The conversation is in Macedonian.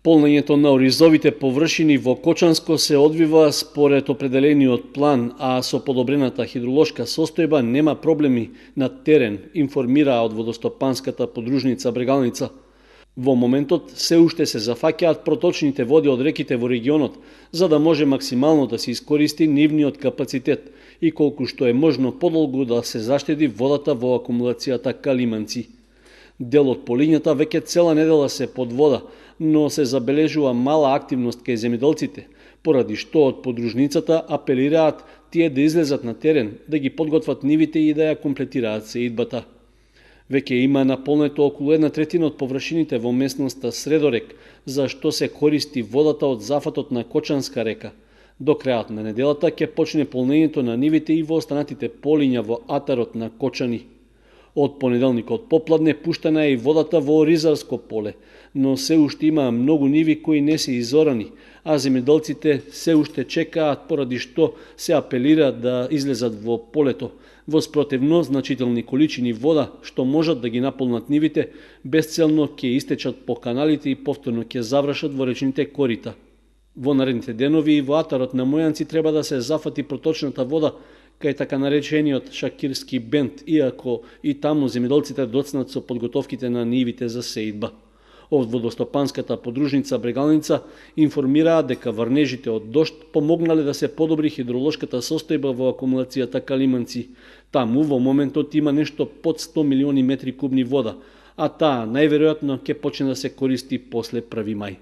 Полнењето на оризовите површини во Кочанско се одвива според определениот план, а со подобрената хидролошка состојба нема проблеми на терен, информираа од водостопанската подружница Брегалница. Во моментот се уште се зафаќаат проточните води од реките во регионот, за да може максимално да се искористи нивниот капацитет и колку што е можно подолгу да се заштеди водата во акумулацијата Калиманци. Дел од полињата веќе цела недела се под вода, но се забележува мала активност кај земјоделците, поради што од подружницата апелираат тие да излезат на терен, да ги подготват нивите и да ја комплетираат сеидбата. Веќе има наполнето околу 1/3 од површините во местноста Средорек, за што се користи водата од зафатот на Кочанска река. До крајот на неделата ќе почне полнењето на нивите и во останатите полиња во атарот на Кочани. Од понеделникот попладне пуштена е и водата во Оризарско поле, но се уште има многу ниви кои не се изорани, а земјоделците се уште чекаат, поради што се апелира да излезат во полето. Во спротивно, значителни количини вода што можат да ги наполнат нивите, безцелно ќе истечат по каналите и повторно ќе завршат во речните корита. Во наредните денови и во атарот на Мојанци треба да се зафати проточната вода кај така наречениот Шакирски бент, иако и таму земјоделците доцнат со подготовките на нивите за сеидба. Од водостопанската подружница Брегалница информираа дека врнежите од дожд помогнале да се подобри хидролошката состојба во акумулацијата Калиманци. Таму во моментот има нешто под 100 милиони метри кубни вода, а таа најверојатно ќе почне да се користи после 1 мај.